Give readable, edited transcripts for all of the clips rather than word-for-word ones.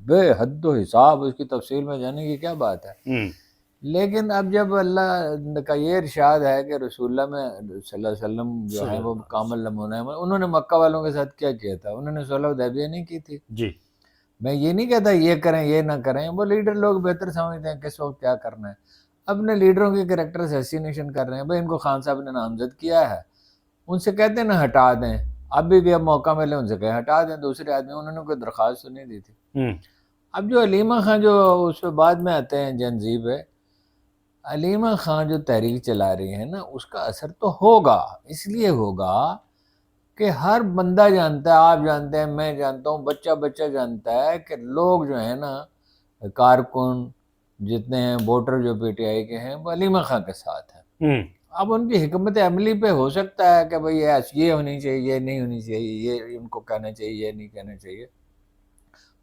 بے حد و حساب، اس کی تفصیل میں جانے کی کیا بات ہے. لیکن اب جب اللہ کا یہ ارشاد ہے کہ رسول اللہ میں صلی اللہ علیہ وسلم جو ہیں وہ کامل نمونہ ہیں، انہوں نے مکہ والوں کے ساتھ کیا کیا تھا؟ انہوں نے صلح حدیبیہ نہیں کی تھی. جی میں یہ نہیں کہتا یہ کریں یہ نہ کریں، وہ لیڈر لوگ بہتر سمجھتے ہیں کس وقت کیا کرنا ہے. اپنے لیڈروں کے کریکٹر اسیسینیشن کر رہے ہیں. بھائی ان کو خان صاحب نے نامزد کیا ہے، ان سے کہتے ہیں نا ہٹا دیں. اب بھی اب موقع ملے ان سے کہیں ہٹا دیں دوسرے آدمی. انہوں نے کوئی درخواست تو نہیں دی تھی. اب جو علیمہ خان جو اس پہ بعد میں آتے ہیں جنزی پہ، علیمہ خان جو تحریک چلا رہی ہے نا، اس کا اثر تو ہوگا. اس لیے ہوگا کہ ہر بندہ جانتا ہے، آپ جانتے ہیں، میں جانتا ہوں، بچہ جانتا ہے کہ لوگ جو ہیں نا، کارکن جتنے ہیں، ووٹر جو پی ٹی آئی کے ہیں، وہ علیمہ خان کے ساتھ ہیں. اب ان کی حکمت عملی پہ ہو سکتا ہے کہ بھئی یہ ہونی چاہیے، یہ نہیں ہونی چاہیے، یہ ان کو کہنا چاہیے، یہ نہیں کہنا چاہیے.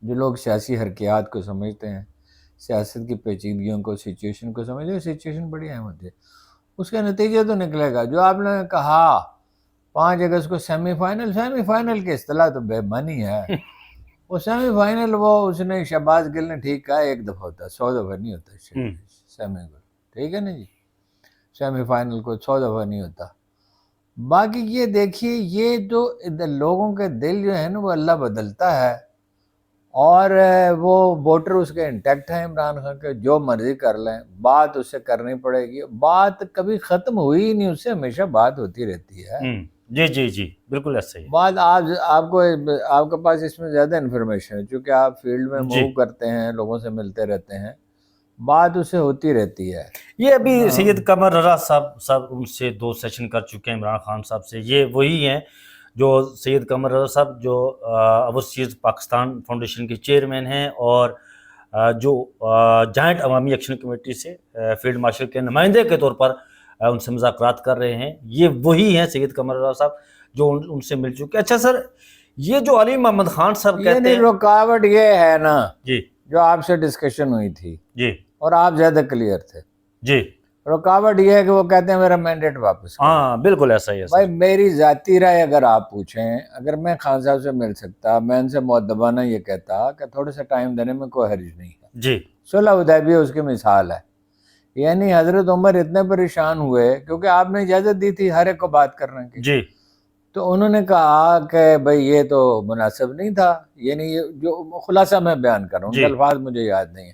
جو لوگ سیاسی حرکیات کو سمجھتے ہیں، سیاست کی پیچیدگیوں کو، سچویشن کو سمجھتے ہیں، سچویشن بڑی اہم ہوتی ہے. اس کا نتیجہ تو نکلے گا. جو آپ نے کہا 5 اگست کو سیمی فائنل کی اصطلاح تو بے معنی ہے. وہ سیمی فائنل وہ اس نے شہباز گل نے ٹھیک کہا 1 دفعہ ہوتا ہے، 100 دفعہ نہیں ہوتا. سیمی گل ٹھیک ہے نا جی، سیمی فائنل کو 100 دفعہ نہیں ہوتا. باقی یہ دیکھیے، یہ جو لوگوں کے دل جو ہے نا وہ اللہ بدلتا ہے، اور وہ ووٹر اس کے انٹیکٹ ہیں عمران خان کے، جو مرضی کر لیں، بات اس سے کرنی پڑے گی. بات کبھی ختم ہوئی ہی نہیں، اس سے ہمیشہ بات ہوتی رہتی ہے. جی بالکل ایسا ہی. بات آپ کے پاس اس میں زیادہ انفارمیشن ہے، چونکہ آپ فیلڈ میں موو کرتے ہیں، لوگوں سے ملتے رہتے ہیں، بات اس سے ہوتی رہتی ہے. یہ ابھی سید قمر رضا صاحب ان سے 2 سیشن کر چکے ہیں عمران خان صاحب سے. یہ وہی ہیں جو سید قمر رضا صاحب جو اوورسیز پاکستان فاؤنڈیشن کے چیئرمین ہیں، اور جو جوائنٹ عوامی ایکشن کمیٹی سے فیلڈ مارشل کے نمائندے کے طور پر ان سے مذاکرات کر رہے ہیں. یہ وہی ہیں سید قمر رضا صاحب جو ان سے مل چکے. اچھا سر، یہ جو علی محمد خان صاحب کہتے ہیں، رکاوٹ یہ ہے نا جی جو آپ سے ڈسکشن ہوئی تھی جی اور آپ زیادہ کلیئر تھے، جی رکاوٹ یہ ہے کہ وہ کہتے ہیں میرا مینڈیٹ واپس. ہاں بالکل ایسا ہی ہے بھائی میری ذاتی رائے اگر آپ پوچھیں، اگر میں خان صاحب سے مل سکتا، میں ان سے مؤدبانہ یہ کہتا کہ تھوڑا سا ٹائم دینے میں کوئی حرج نہیں ہے. جی صلح حدیبیہ اس کی مثال ہے. یعنی حضرت عمر اتنے پریشان ہوئے کیونکہ آپ نے اجازت دی تھی ہر ایک کو بات کرنے کی. جی تو انہوں نے کہا کہ بھئی یہ تو مناسب نہیں تھا. یعنی یہ جو خلاصہ میں بیان کر رہا ہوں، ان کے الفاظ مجھے یاد نہیں ہیں.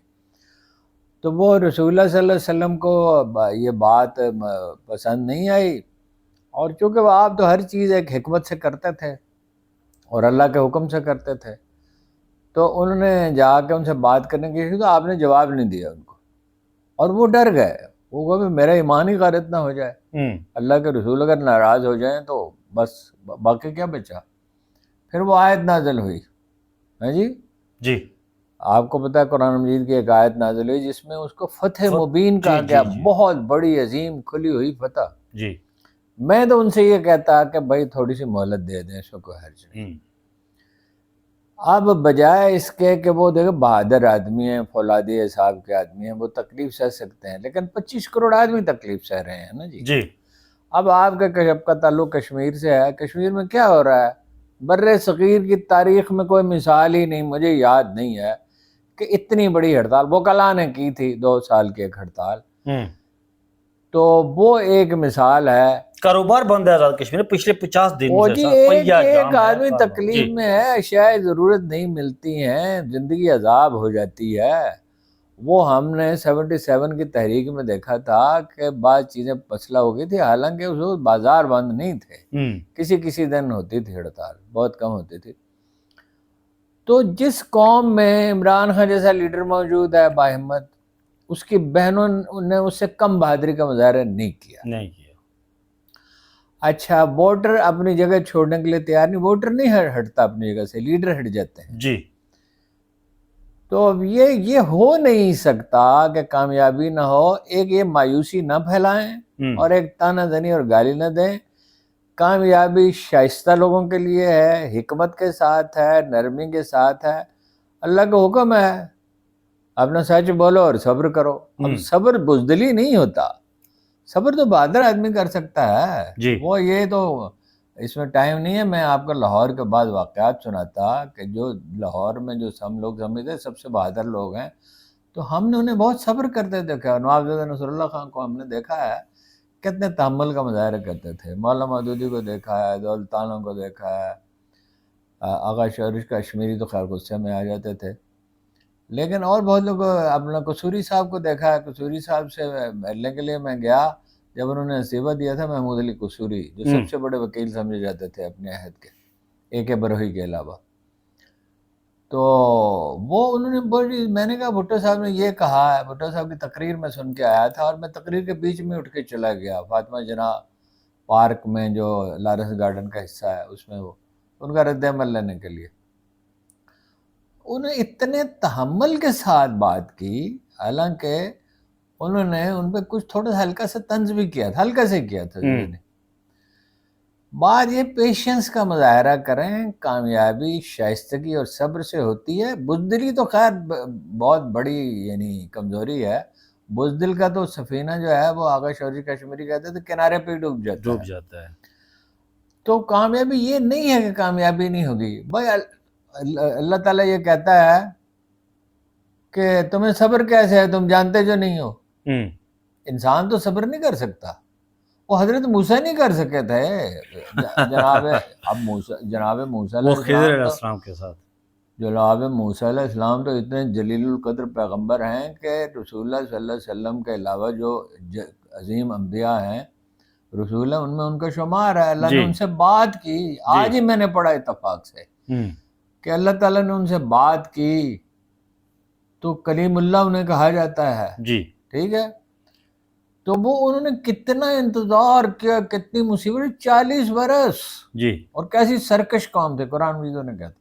تو وہ رسول اللہ صلی اللہ علیہ وسلم کو یہ بات پسند نہیں آئی، اور چونکہ وہ آپ تو ہر چیز ایک حکمت سے کرتے تھے اور اللہ کے حکم سے کرتے تھے، تو انہوں نے جا کے ان سے بات کرنے کی، تو آپ نے جواب نہیں دیا ان کو، اور وہ ڈر گئے. وہ کہ میرا ایمان ہی غارت نہ ہو جائے، اللہ کے رسول اگر ناراض ہو جائیں تو بس باقی کیا بچا. پھر وہ آیت نازل ہوئی ہے جی آپ کو پتہ ہے قرآن مجید کی ایک آیت نازل ہوئی جس میں اس کو فتح مبین کہا گیا، بہت بڑی عظیم کھلی ہوئی فتح. جی میں تو ان سے یہ کہتا کہ بھائی تھوڑی سی مہلت دے دیں، اس میں کوئی حرج نہیں. اب بجائے اس کے کہ وہ دیکھو بہادر آدمی ہیں، فولادی حساب کے آدمی ہیں، وہ تکلیف سہ سکتے ہیں، لیکن 25 کروڑ آدمی تکلیف سہ رہے ہیں نا جی. اب آپ کا تعلق کشمیر سے ہے. کشمیر میں کیا ہو رہا ہے؟ بر صغیر کی تاریخ میں کوئی مثال ہی نہیں، مجھے یاد نہیں ہے کہ اتنی بڑی ہڑتال وکلاء نے کی تھی، 2 سال کی ایک ہڑتال. تو وہ ایک مثال ہے. کاروبار بند ہے آزاد کشمیر پچھلے 50 دن وہ سے. جی ایک آدمی تکلیف میں ہے، اشیاء ضرورت نہیں ملتی ہیں، زندگی عذاب ہو جاتی ہے. وہ ہم نے 77 کی تحریک میں دیکھا تھا کہ بعض چیزیں مسئلہ ہو گئی تھی، حالانکہ اس وقت بازار بند نہیں تھے، کسی دن ہوتی تھی ہڑتال، بہت کم ہوتی تھی. تو جس قوم میں عمران خان جیسا لیڈر موجود ہے باہمت، اس کی بہنوں نے اس سے کم بہادری کا مظاہرہ نہیں کیا. اچھا ووٹر اپنی جگہ چھوڑنے کے لیے تیار نہیں، ووٹر نہیں ہٹتا اپنی جگہ سے، لیڈر ہٹ جاتے ہیں جی. تو اب یہ ہو نہیں سکتا کہ کامیابی نہ ہو. ایک یہ مایوسی نہ پھیلائیں اور ایک تانا زنی اور گالی نہ دیں. کامیابی شائستہ لوگوں کے لیے ہے، حکمت کے ساتھ ہے، نرمی کے ساتھ ہے. اللہ کا حکم ہے اپنا سچ بولو اور صبر کرو. اب صبر بزدلی نہیں ہوتا، صبر تو بہادر آدمی کر سکتا ہے. وہ یہ تو اس میں ٹائم نہیں ہے. میں آپ کو لاہور کے بعد واقعات سناتا کہ جو لاہور میں جو ہم لوگ سمجھتے سب سے بہادر لوگ ہیں، تو ہم نے انہیں بہت صبر کرتے دیکھا. نواب نصر اللہ خان کو ہم نے دیکھا ہے کتنے تحمل کا مظاہرہ کرتے تھے. مولانا مودودی کو دیکھا ہے، دولتانوں کو دیکھا ہے، آغا شورش کشمیری تو خیر غصے میں آ جاتے تھے. لیکن اور بہت لوگ، اپنا قصوری صاحب کو دیکھا ہے. قصوری صاحب سے ملنے کے لیے میں گیا جب انہوں نے استعفیٰ دیا تھا. محمود علی قصوری جو سب سے بڑے وکیل سمجھے جاتے تھے اپنے عہد کے، اے کے بروہی کے علاوہ، تو وہ انہوں نے بڑی، میں نے کہا بھٹو صاحب نے یہ کہا ہے. بھٹو صاحب کی تقریر میں سن کے آیا تھا اور میں تقریر کے بیچ میں اٹھ کے چلا گیا. فاطمہ جناح پارک میں جو لارنس گارڈن کا حصہ ہے اس میں وہ ان کا رد عمل لینے کے لیے انہیں اتنے تحمل کے ساتھ بات کی، حالانکہ انہوں نے ان پہ کچھ تھوڑا سا ہلکا سا طنز بھی کیا تھا، ہلکا سے کیا تھا. بات یہ پیشنس کا مظاہرہ کریں. کامیابی شائستگی اور صبر سے ہوتی ہے. بزدلی تو خیر بہت بڑی یعنی کمزوری ہے. بزدل کا تو سفینہ جو ہے وہ آغا شوری کشمیری کہتے تھے کنارے پہ ڈوب جاتا ہے. تو کامیابی یہ نہیں ہے کہ کامیابی نہیں ہوگی بھائی. اللہ تعالیٰ یہ کہتا ہے کہ تمہیں صبر کیسے ہے، تم جانتے جو نہیں ہو. انسان تو صبر نہیں کر سکتا. وہ حضرت موسیٰ نہیں کر سکے تھے. جناب موسیٰ علیہ السلام کے ساتھ جناب موسیٰ علیہ السلام تو اتنے جلیل القدر پیغمبر ہیں کہ رسول اللہ صلی اللہ علیہ وسلم کے علاوہ جو عظیم انبیاء ہیں رسول ان میں ان کا شمار ہے. اللہ نے ان سے بات کی. آج ہی میں نے پڑھا اتفاق سے کہ اللہ تعالیٰ نے ان سے بات کی تو کلیم اللہ انہیں کہا جاتا ہے. ٹھیک ہے. تو وہ انہوں نے کتنا انتظار کیا، کتنی مصیبت، 40 برس. اور کیسی سرکش قوم تھے. قرآن مجید نے کہتا.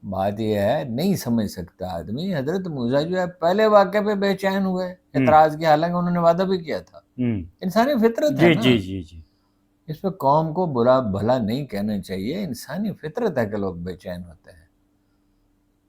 بات یہ ہے نہیں سمجھ سکتا آدمی. حضرت موسیٰ جو ہے پہلے واقعے پہ بے چین ہوئے، اعتراض کیا، حالانکہ انہوں نے وعدہ بھی کیا تھا. انسانی فطرت ہے نا. اس پہ قوم کو برا بھلا نہیں کہنا چاہیے. انسانی فطرت ہے کہ لوگ بے چین ہوتے ہیں.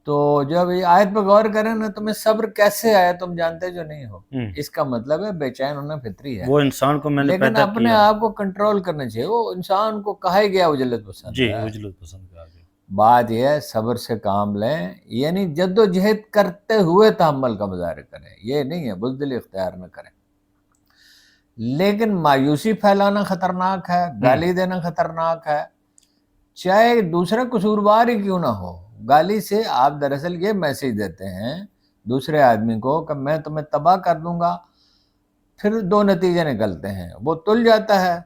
تو جب یہ آیت پہ غور کریں نا، تمہیں صبر کیسے آیا، تم جانتے جو نہیں ہو، اس کا مطلب ہے بے چین ہونا فطری ہے. وہ انسان کو میں نے لیکن اپنے آپ کو کنٹرول کرنا چاہیے. وہ انسان کو کہا ہی گیا عجلت پسند ہے. عجلت پسند کہا گیا. بات یہ ہے صبر سے کام لیں، یعنی جد و جہد کرتے ہوئے تحمل کا مظاہرہ کریں. یہ نہیں ہے بزدلی اختیار نہ کریں. لیکن مایوسی پھیلانا خطرناک ہے، گالی دینا خطرناک ہے، چاہے دوسرا قصوروار ہی کیوں نہ ہو. گالی سے آپ دراصل یہ میسج دیتے ہیں دوسرے آدمی کو کہ میں تمہیں تباہ کر دوں گا. پھر دو نتیجے نکلتے ہیں. وہ تل جاتا ہے،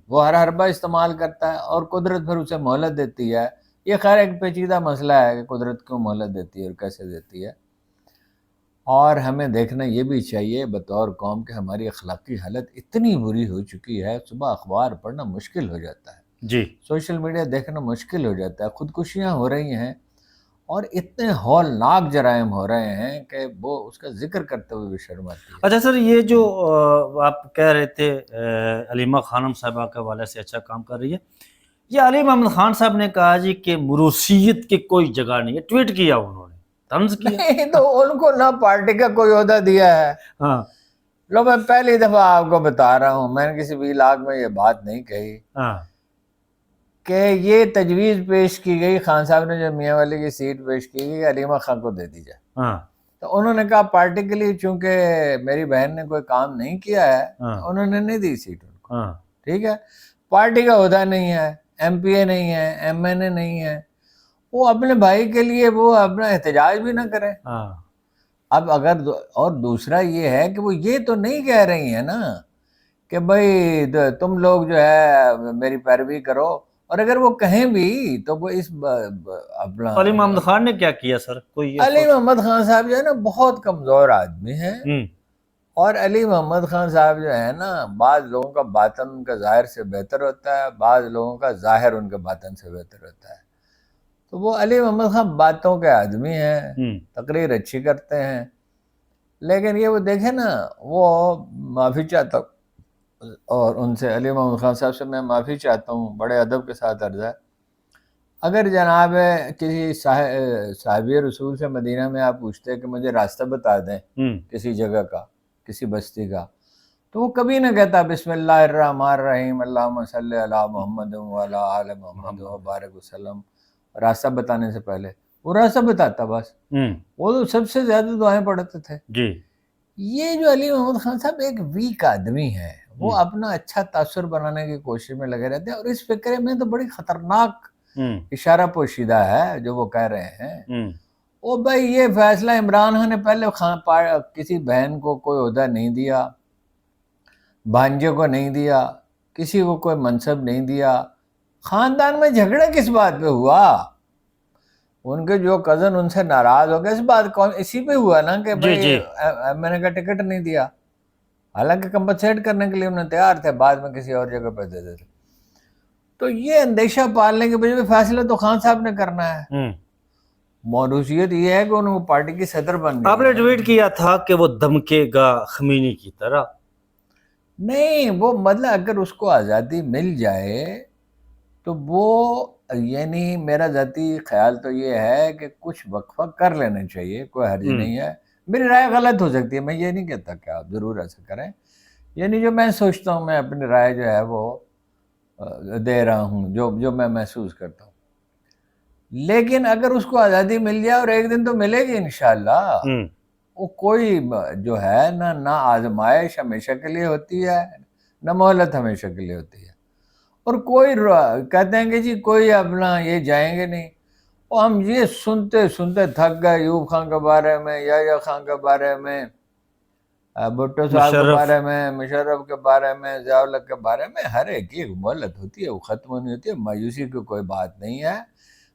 وہ ہر حربہ استعمال کرتا ہے، اور قدرت پھر اسے مہلت دیتی ہے. یہ خیر ایک پیچیدہ مسئلہ ہے کہ قدرت کیوں مہلت دیتی ہے اور کیسے دیتی ہے. اور ہمیں دیکھنا یہ بھی چاہیے بطور قوم کہ ہماری اخلاقی حالت اتنی بری ہو چکی ہے، صبح اخبار پڑھنا مشکل ہو جاتا ہے، سوشل میڈیا دیکھنا مشکل ہو جاتا ہے. خودکشیاں ہو رہی ہیں اور اتنے ہولناک جرائم ہو رہے ہیں کہ وہ اس کا ذکر کرتے ہوئے بھی شرم آتی ہے. اچھا سر، یہ جو آپ کہہ رہے تھے علیمہ خانم صاحبہ کے حوالے سے اچھا کام کر رہی ہے، یہ علی محمد خان صاحب نے کہا جی کہ موروثیت کی کوئی جگہ نہیں ہے. ٹویٹ کیا انہوں نے، طنز کیا. نہیں تو ان کو نہ پارٹی کا کوئی عہدہ دیا ہے. لو میں پہلی دفعہ آپ کو بتا رہا ہوں، میں نے کسی بھی علاق میں یہ بات نہیں کہی کہ یہ تجویز پیش کی گئی. خان صاحب نے جو میاں والی کی سیٹ پیش کی گئی علیمہ خان کو دے دی جائے، تو انہوں نے کہا پارٹی کے لیے چونکہ میری بہن نے کوئی کام نہیں کیا ہے انہوں نے نہیں دی سیٹ ان کو. ٹھیک ہے. پارٹی کا عہدہ نہیں ہے، ایم پی اے نہیں ہے، ایم این اے نہیں ہے. وہ اپنے بھائی کے لیے وہ اپنا احتجاج بھی نہ کرے. اب اگر اور دوسرا یہ ہے کہ وہ یہ تو نہیں کہہ رہی ہیں نا کہ بھائی تم لوگ جو ہے میری پیروی کرو. اور اگر وہ کہیں بھی تو وہ اس اپنا علی محمد خان نے کیا کیا سر؟ کوئی علی محمد خان صاحب جو ہے نا بہت کمزور آدمی ہیں. اور علی محمد خان صاحب جو ہے نا، بعض لوگوں کا باطن ان کا ظاہر سے بہتر ہوتا ہے، بعض لوگوں کا ظاہر ان کے باطن سے بہتر ہوتا ہے. تو وہ علی محمد خان باتوں کے آدمی ہیں، تقریر اچھی کرتے ہیں. لیکن یہ وہ دیکھیں نا، وہ معافی چاہتا ہوں اور ان سے علی محمد خان صاحب سے میں معافی چاہتا ہوں، بڑے ادب کے ساتھ عرض ہے. اگر جناب کسی صحابی رسول سے مدینہ میں آپ پوچھتے کہ مجھے راستہ بتا دیں کسی جگہ کا، کسی بستی کا، تو وہ کبھی نہ کہتا بسم اللہ الرحمن الرحیم اللہم صلی علی محمد وعلی آل محمد وبارک وسلم، راستہ بتانے سے پہلے وہ راستہ بتاتا بس. وہ تو سب سے زیادہ دعائیں پڑھتے تھے. جی یہ جو علی محمد خان صاحب ایک ویک آدمی ہے، وہ اپنا اچھا تاثر بنانے کی کوشش میں لگے رہتے ہیں، اور اس فکرے میں تو بڑی خطرناک اشارہ پوشیدہ ہے جو وہ کہہ رہے ہیں. او بھائی یہ فیصلہ عمران خان نے پہلے کسی بہن کو کوئی عہدہ نہیں دیا، بھانجے کو نہیں دیا، کسی کو کوئی منصب نہیں دیا. خاندان میں جھگڑا کس بات پہ ہوا؟ ان کے جو کزن ان سے ناراض ہو گئے، اس بات اسی پہ ہوا نا کہ بھائی میں نے کہا ٹکٹ نہیں دیا، حالانکہ کمپنسیٹ کرنے کے لیے انہیں تیار تھے، بعد میں کسی اور جگہ پہ دے دیتے. تو یہ اندیشہ پالنے کے بجائے فیصلہ تو خان صاحب نے کرنا ہے. موروثیت یہ ہے کہ انہوں نے پارٹی کی صدر بن گئی. آپ نے ٹویٹ کیا تھا کہ وہ دھمکے گا خمینی کی طرح. نہیں، وہ مطلب اگر اس کو آزادی مل جائے تو وہ، یعنی میرا ذاتی خیال تو یہ ہے کہ کچھ وقفہ کر لینا چاہیے، کوئی حرج نہیں ہے. میری رائے غلط ہو سکتی ہے، میں یہ نہیں کہتا کہ آپ ضرور ایسا کریں، یعنی جو میں سوچتا ہوں میں اپنی رائے جو ہے وہ دے رہا ہوں، جو میں محسوس کرتا ہوں. لیکن اگر اس کو آزادی مل جائے، اور ایک دن تو ملے گی انشاءاللہ، وہ کوئی جو ہے نہ آزمائش ہمیشہ کے لیے ہوتی ہے، نہ مہلت ہمیشہ کے لیے ہوتی ہے. اور کوئی کہتے ہیں کہ جی کوئی اپنا یہ جائیں گے نہیں. اور ہم یہ سنتے سنتے تھک گئے، ایوب خان کے بارے میں، یحییٰ خان کے بارے میں، بھٹو صاحب کے بارے میں، مشرف کے بارے میں، ضیاء الحق کے بارے میں. ہر ایک کی مہلت ہوتی ہے، وہ ختم ہونی ہوتی ہے. مایوسی کی کوئی بات نہیں ہے.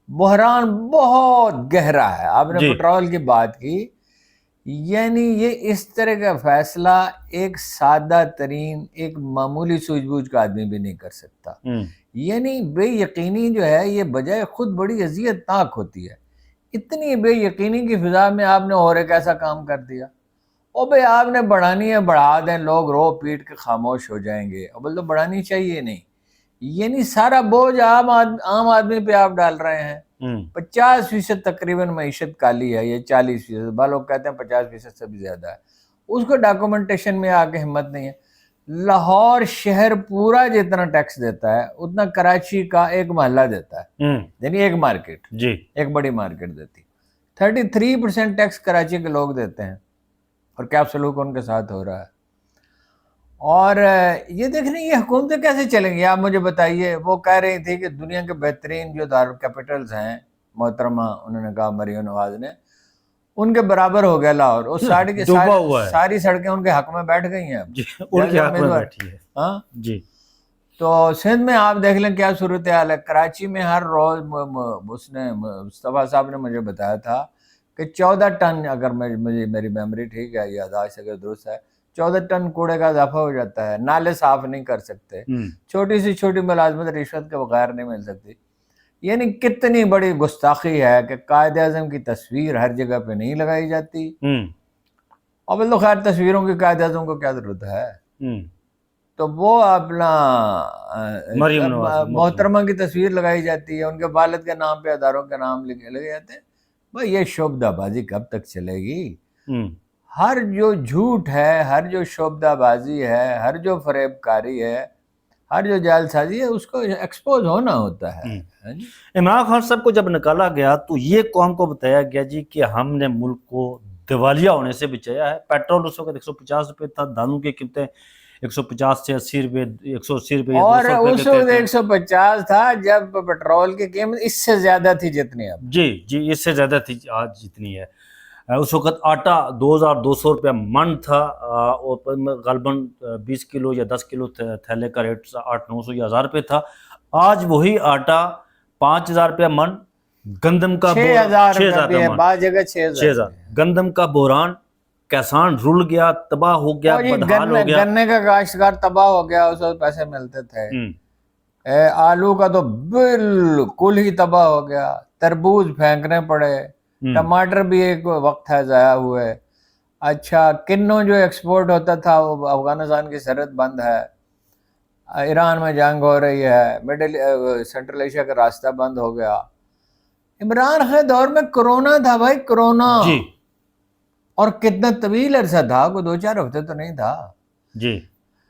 بحران بہت گہرا ہے. آپ نے پٹرول کی بات کی، یعنی یہ اس طرح کا فیصلہ ایک سادہ ترین، ایک معمولی سوجھ بوجھ کا آدمی بھی نہیں کر سکتا. یعنی بے یقینی جو ہے یہ بجائے خود بڑی اذیت ناک ہوتی ہے. اتنی بے یقینی کی فضا میں آپ نے اور ایک ایسا کام کر دیا. او بھئی آپ نے بڑھانی ہے، بڑھا دیں، لوگ رو پیٹ کے خاموش ہو جائیں گے. اب تو بڑھانی چاہیے نہیں. یعنی سارا بوجھ عام آدمی پہ آپ ڈال رہے ہیں. 50% تقریباً معیشت کالی ہے، یہ 40%، بعض لوگ کہتے ہیں 50% سے بھی زیادہ ہے. اس کو ڈاکومنٹیشن میں آ کے ہمت نہیں ہے. لاہور شہر پورا جتنا ٹیکس دیتا ہے اتنا کراچی کا ایک محلہ دیتا ہے، یعنی ایک مارکیٹ، ایک بڑی مارکیٹ دیتی. 33% ٹیکس کراچی کے لوگ دیتے ہیں، اور کیا سلوک ان کے ساتھ ہو رہا ہے. اور یہ دیکھنے یہ حکومتیں کیسے چلیں گی؟ آپ مجھے بتائیے. وہ کہہ رہی تھی کہ دنیا کے بہترین جو کیپٹلز ہیں، محترمہ انہوں نے کہا مریم نواز نے، ان کے برابر ہو گیا لاہور. وہ ساری سڑکیں ان کے حق میں بیٹھ گئی ہیں. ان کے حق میں بیٹھی ہے. ہاں جی. تو سندھ میں آپ دیکھ لیں کیا صورتحال ہے. کراچی میں ہر روز اس نے مصطفیٰ صاحب نے مجھے بتایا تھا کہ 14 ٹن، اگر میری میموری ٹھیک ہے، یادداشت اگر درست ہے، 14 ٹن کوڑے کا اضافہ ہو جاتا ہے. نالے صاف نہیں کر سکتے. چھوٹی سی چھوٹی ملازمت رشوت کے بغیر نہیں مل سکتی. یعنی کتنی بڑی گستاخی ہے کہ قائد اعظم کی تصویر ہر جگہ پہ نہیں لگائی جاتی. اب تو خیر تصویروں کی قائد اعظم کو کیا ضرورت ہے. تو وہ اپنا محترمہ کی تصویر لگائی جاتی ہے، ان کے والد کے نام پہ اداروں کے نام لگے جاتے ہیں. بھائی یہ شعبدہ بازی کب تک چلے گی؟ ہر جو جھوٹ ہے، ہر جو شعبدہ بازی ہے، ہر جو فریب کاری ہے، ہر جو جعل سازی ہے، اس کو ایکسپوز ہونا ہوتا ہے. عمران خان صاحب کو جب نکالا گیا تو یہ قوم کو بتایا گیا جی کہ ہم نے ملک کو دیوالیہ ہونے سے بچایا ہے. پیٹرول اس وقت 150 روپے تھا، دانوں کی قیمتیں 150 سے 80 روپے، 180 روپے، اور اس وقت 150 تھا جب پیٹرول کی قیمت اس سے زیادہ تھی جتنی اب. جی اس سے زیادہ تھی آج جتنی ہے. اس وقت آٹا 2200 روپے من تھا، اور غالباً 20 کلو یا 10 کلو تھیلے کا ریٹ 800-900 یا 1000 روپے تھا. آج وہی آٹا 5000 روپے من. گندم کا 6000 بعض جگہ 6000. گندم کا بحران، کسان رل گیا، تباہ ہو گیا، بدحال ہو گیا. گنے کا کاشتکار تباہ ہو گیا، اس وقت پیسے ملتے تھے. آلو کا تو بالکل ہی تباہ ہو گیا. تربوز پھینکنے پڑے. ٹماٹر بھی ایک وقت ہے ضائع ہوئے. اچھا کنوں جو ایکسپورٹ ہوتا تھا وہ افغانستان کی سرحد بند ہے. ایران میں جنگ ہو رہی ہے. سینٹرل ایشیا کا راستہ بند ہو گیا. عمران خان دور میں کرونا تھا بھائی، کرونا. اور کتنا طویل عرصہ تھا، کوئی 2-4 ہفتے تو نہیں تھا.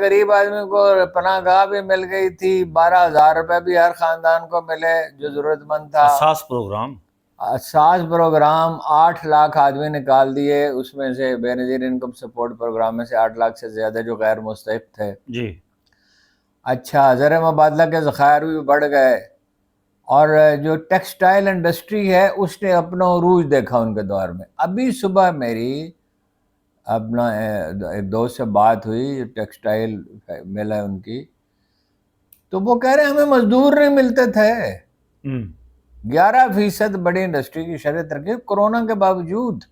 غریب آدمی کو پناہ گاہ بھی مل گئی تھی، 12,000 روپے بھی ہر خاندان کو ملے جو ضرورت مند تھا، اساس پروگرام، اساس پروگرام 8 لاکھ آدمی نکال دیے، اس میں سے بے نظیر انکم سپورٹ پروگرام میں سے 8 لاکھ سے زیادہ جو غیر مستحق تھے۔ جی اچھا، زر مبادلہ کے ذخائر بھی بڑھ گئے، اور جو ٹیکسٹائل انڈسٹری ہے اس نے اپنا عروج دیکھا ان کے دور میں۔ ابھی صبح میری اپنا ایک دوست سے بات ہوئی، جو ٹیکسٹائل مل ہے ان کی، تو وہ کہہ رہے ہیں ہمیں مزدور نہیں ملتے تھے۔ 11% بڑی انڈسٹری کی شرح ترقی کورونا کے باوجود۔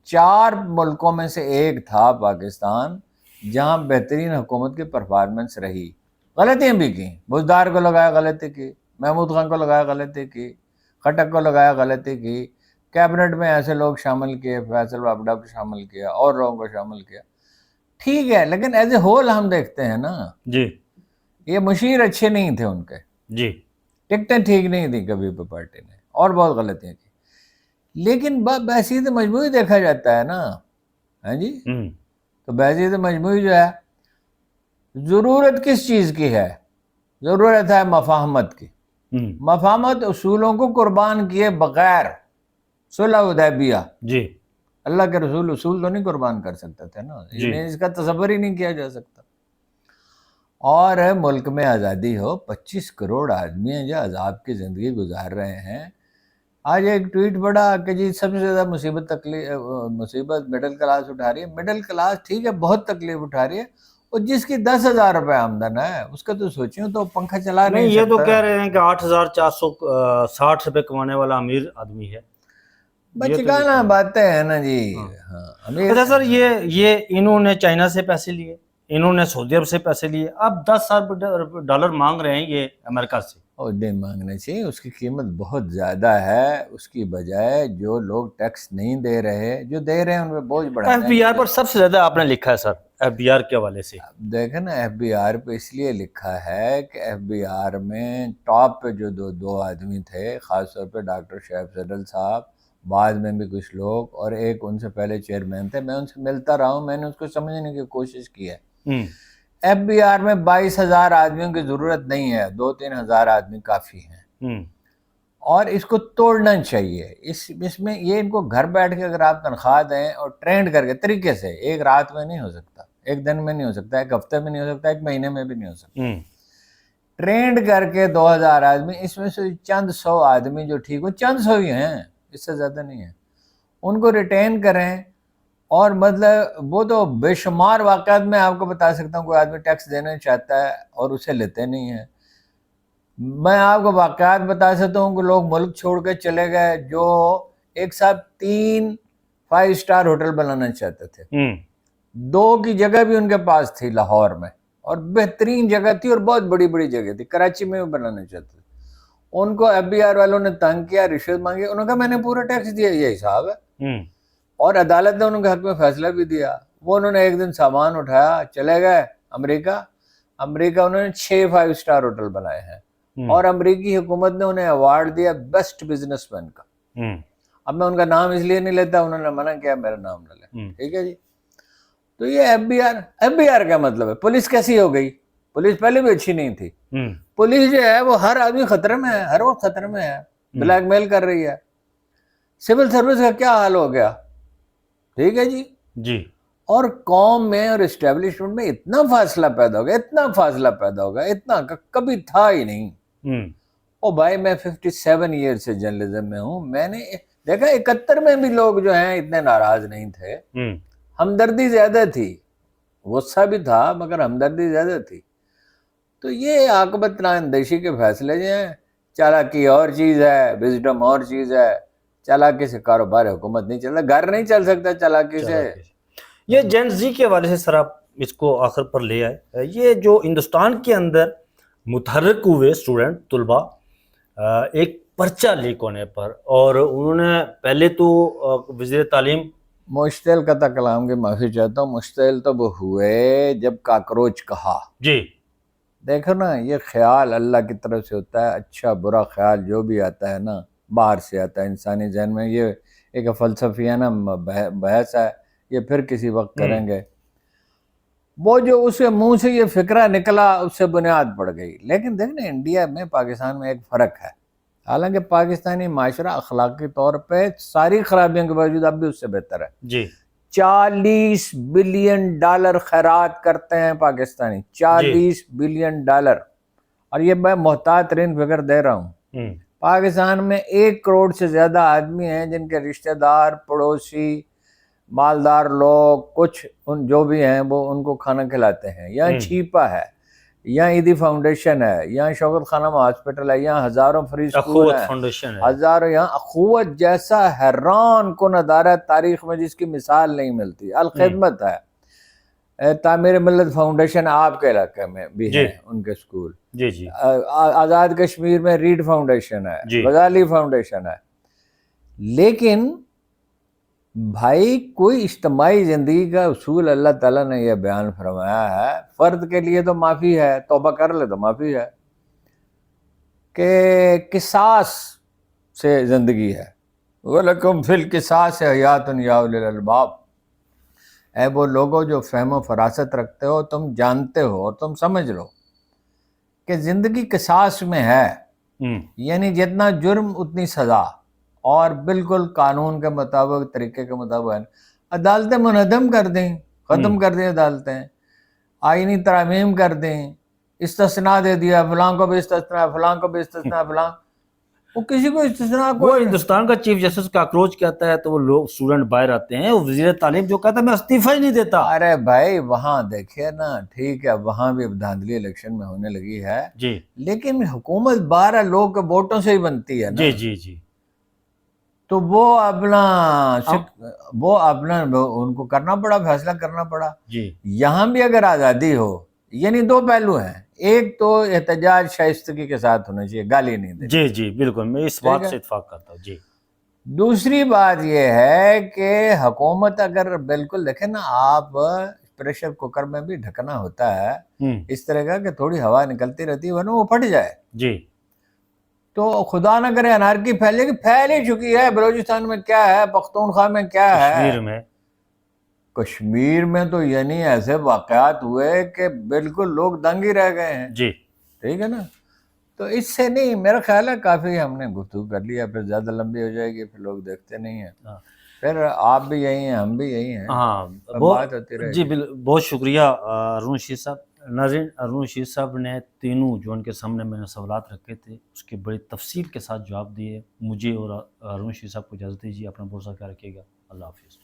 4 ملکوں میں سے ایک تھا پاکستان جہاں بہترین حکومت کی پرفارمنس رہی۔ غلطیاں بھی کی، بزدار کو لگایا غلطی کی، محمود خان کو لگایا غلطی کی، خٹک کو لگایا غلطی کی، کیبنٹ میں ایسے لوگ شامل کیے، فیصل وابڈا کو شامل کیا اور لوگوں کو شامل کیا، ٹھیک ہے، لیکن ایز اے ہول ہم دیکھتے ہیں نا، جی یہ مشیر اچھے نہیں تھے ان کے، جی ٹکٹیں ٹھیک نہیں تھیں کبھی بھی پارٹی نے، اور بہت غلطیاں کی، لیکن بحثیت مجموعی دیکھا جاتا ہے نا، ہاں جی، تو بحثیت مجموعی جو ہے، ضرورت کس چیز کی ہے؟ ضرورت ہے مفاہمت کی۔ مفاہمت اصولوں کو قربان کیے بغیر، صلح حدیبیہ، جی اللہ کے رسول اصول تو نہیں قربان کر سکتے تھے نا، جی اس کا تصور ہی نہیں کیا جا سکتا۔ اور ملک میں آزادی ہو، 25 کروڑ آدمی ہیں جو عذاب کی زندگی گزار رہے ہیں۔ آج ایک ٹویٹ پڑا کہ جی سب سے زیادہ مصیبت مڈل کلاس اٹھا رہی ہے۔ مڈل کلاس ٹھیک ہے بہت تکلیف اٹھا رہی ہے، اور جس کی 10,000 روپے آمدن ہے اس کا تو سوچیں تو پنکھا چلا نہیں، نہیں یہ تو سکتا۔ کہہ رہے ہیں کہ 8,460 روپے کمانے والا امیر آدمی ہے، یہ تو بچگانا باتیں ہیں نا جی۔ ہاں امیر۔ اچھا سر، یہ انہوں نے چائنا سے پیسے لیے، انہوں نے سعودی عرب سے پیسے لیے، اب 10 ارب ڈالر مانگ رہے ہیں یہ امریکہ سے۔ اور نہیں مانگنے چاہیے، اس کی قیمت بہت زیادہ ہے، اس کی بجائے جو لوگ ٹیکس نہیں دے رہے، جو دے رہے ہیں ان پہ بوجھ بڑھانا ایف بی آر پر سب سے زیادہ آپ نے لکھا ہے سر، ایف بی آر کے حوالے سے۔ دیکھیں نا، ایف بی آر پہ اس لیے لکھا ہے کہ ایف بی آر میں ٹاپ پہ جو دو آدمی تھے، خاص طور پہ ڈاکٹر شعیب صدر صاحب، بعد میں بھی کچھ لوگ، اور ایک ان سے پہلے چیئرمین تھے، میں ان سے ملتا رہا ہوں، میں نے اس کو سمجھنے کی کوشش کی ہے۔ ایف بی آر میں 22,000 آدمیوں کی ضرورت نہیں ہے، 2-3 ہزار آدمی کافی ہیں، اور اس کو توڑنا چاہیے۔ اس میں یہ ان کو گھر بیٹھ کے اگر آپ تنخواہ دیں اور ٹرینڈ کر کے طریقے سے، ایک رات میں نہیں ہو سکتا، ایک دن میں نہیں ہو سکتا، ایک ہفتے میں نہیں ہو سکتا، ایک مہینے میں بھی نہیں ہو سکتا، ٹرینڈ کر کے 2,000 آدمی، اس میں سے چند 100 آدمی جو ٹھیک ہو، چند 100 ہی ہیں، اس سے زیادہ نہیں ہیں، ان کو ریٹین کریں۔ اور مطلب وہ تو بے شمار واقعات میں آپ کو بتا سکتا ہوں، کوئی آدمی ٹیکس دینا چاہتا ہے اور اسے لیتے نہیں ہیں۔ میں آپ کو واقعات بتا سکتا ہوں کہ لوگ ملک چھوڑ کے چلے گئے، جو ایک صاحب 3 5 اسٹار ہوٹل بنانا چاہتے تھے، 2 کی جگہ بھی ان کے پاس تھی لاہور میں، اور بہترین جگہ تھی اور بہت بڑی بڑی جگہ تھی، کراچی میں بھی بنانا چاہتے تھے۔ ان کو ایف بی آر والوں نے تنگ کیا، رشوت مانگی، انہوں نے کہا میں نے پورا ٹیکس دیا، یہ حساب ہے، اور عدالت نے ان کے حق میں فیصلہ بھی دیا۔ وہ انہوں نے ایک دن سامان اٹھایا، چلے گئے امریکہ انہوں نے 6 5 اسٹار ہوٹل بنائے ہیں، اور امریکی حکومت نے انہیں ایوارڈ دیا بیسٹ بزنس مین کا۔ اب میں ان کا نام اس لیے نہیں لیتا، انہوں نے منع کیا میرا نام نہ لیں، ٹھیک ہے جی۔ تو یہ ایف بی آر کا مطلب ہے پولیس کیسی ہو گئی؟ پولیس پہلے بھی اچھی نہیں تھی، پولیس جو ہے وہ ہر آدمی خطرے میں ہے، ہر وقت خطرے میں ہے، بلیک میل کر رہی ہے۔ سول سروس کا کیا حال ہو گیا؟ ٹھیک ہے جی جی۔ اور قوم میں اور اسٹیبلشمنٹ میں اتنا فاصلہ پیدا ہو گیا، اتنا فاصلہ پیدا ہو گیا، اتنا کبھی تھا ہی نہیں۔ او بھائی، میں 57 ایئر سے جرنلزم میں ہوں، میں نے دیکھا 71 میں بھی لوگ جو ہیں اتنے ناراض نہیں تھے، ہمدردی زیادہ تھی، غصہ بھی تھا مگر ہمدردی زیادہ تھی۔ تو یہ عاقبت اندیشی کے فیصلے جو ہیں، چالاکی اور چیز ہے، وزڈم اور چیز ہے، چالاکی سے کاروبار حکومت نہیں چلتا، گھر نہیں چل سکتا چالاکی سے۔ یہ جین زی کے حوالے سے سر آپ اس کو آخر پر لے آئے، یہ جو ہندوستان کے اندر متحرک ہوئے اسٹوڈنٹ طلباء ایک پرچہ لیک ہونے پر، اور انہوں نے پہلے تو وزیر تعلیم، مشتعل کا کلام کی معافی چاہتا ہوں، مشتعل تو وہ ہوئے جب کاکروچ کہا۔ جی دیکھو نا، یہ خیال اللہ کی طرف سے ہوتا ہے، اچھا برا خیال جو بھی آتا ہے نا باہر سے آتا ہے انسانی ذہن میں، یہ ایک فلسفیانہ بحث ہے، یہ پھر کسی وقت کریں گے. وہ جو اس کے منہ سے یہ فکرہ نکلا اس سے بنیاد پڑ گئی. لیکن دیکھنا انڈیا میں پاکستان میں ایک فرق ہے. حالانکہ پاکستانی معاشرہ اخلاقی طور پہ ساری خرابیوں کے باوجود اب بھی اس سے بہتر ہے. جی 40 بلین ڈالر خیرات کرتے ہیں پاکستانی, 40 بلین ڈالر. اور یہ میں محتاط ترین فگر دے رہا ہوں. پاکستان میں 1 کروڑ سے زیادہ آدمی ہیں جن کے رشتہ دار, پڑوسی, مالدار لوگ کچھ ان جو بھی ہیں وہ ان کو کھانا کھلاتے ہیں. یہاں چھیپا ہے, یہاں عیدی فاؤنڈیشن ہے, یہاں شوکت خانم ہاسپٹل ہے, یہاں ہزاروں فری اسکول ہیں, ہزاروں. یہاں اخوت جیسا حیران کن ادارہ تاریخ میں جس کی مثال نہیں ملتی. الخدمت ہے, تعمیر ملت فاؤنڈیشن آپ کے علاقے میں بھی ہیں ان کے اسکول. جی جی آزاد کشمیر میں ریڈ فاؤنڈیشن ہے, غزالی فاؤنڈیشن ہے. لیکن بھائی کوئی اجتماعی زندگی کا اصول اللہ تعالیٰ نے یہ بیان فرمایا ہے, فرد کے لیے تو معافی ہے, توبہ کر لے تو معافی ہے, کہ قصاص سے زندگی ہے. وَلَكُمْ فِي الْقِصَاصِ حَيَاةٌ يَا أُولِي الْأَلْبَابِ. اے وہ لوگوں جو فہم و فراست رکھتے ہو, تم جانتے ہو اور تم سمجھ لو کہ زندگی قصاص میں ہے. یعنی جتنا جرم اتنی سزا, اور بالکل قانون کے مطابق, طریقے کے مطابق. عدالتیں منہدم کر دیں, ختم کر دیں عدالتیں, آئینی ترامیم کر دیں, استثناء دے دیا, فلاں کو بھی استثناء, فلاں کو بھی استثناء, فلاں وہ کسی کو استثناء کو. وہ ہندوستان کا چیف جسٹس کا اپروچ کہتا ہے تو وہ لوگ اسٹوڈنٹ باہر آتے ہیں, وزیر تعلیم جو کہتا ہے میں استعفیٰ ہی نہیں دیتا. ارے بھائی وہاں دیکھیے نا, ٹھیک ہے وہاں بھی دھاندلی الیکشن میں ہونے لگی ہے جی, لیکن حکومت 12 لوگ کے ووٹوں سے ہی بنتی ہے نا. جی جی جی. تو وہ اپنا ان کو کرنا پڑا, فیصلہ کرنا پڑا. جی یہاں بھی اگر آزادی ہو, یعنی 2 پہلو ہیں. ایک تو احتجاج شائستگی کے ساتھ ہونا چاہیے, گالی نہیں دینی. جی جی بالکل, میں اس بات سے اتفاق کرتا ہوں. جی دوسری بات یہ ہے کہ حکومت اگر بالکل دیکھیں نا, آپ پریشر کوکر میں بھی ڈھکنا ہوتا ہے اس طرح کا کہ تھوڑی ہوا نکلتی رہتی ہے ورنہ وہ پھٹ جائے. جی تو خدا نہ کرے انارکی پھیلے گی, پھیل ہی چکی ہے. بلوچستان میں کیا ہے, پختونخوا میں کیا ہے, کشمیر میں تو یعنی ایسے واقعات ہوئے کہ بالکل لوگ دنگ ہی رہ گئے ہیں. جی ٹھیک ہے نا. تو اس سے نہیں, میرا خیال ہے کافی ہم نے گفتگو کر لیا, پھر زیادہ لمبی ہو جائے گی, پھر لوگ دیکھتے نہیں ہیں. پھر آپ بھی یہی ہیں, ہم بھی یہی ہیں. ہاں بات ہوتی رہے جی گی. بہت شکریہ ارون رشید صاحب. ناظرین, ارون رشید صاحب نے تینوں جو ان کے سامنے میں نے سوالات رکھے تھے اس کے بڑی تفصیل کے ساتھ جواب دیے. مجھے اور ارون رشید صاحب کو اجازت دیجیے. اپنا بہت سا خیال رکھیے گا. اللہ حافظ.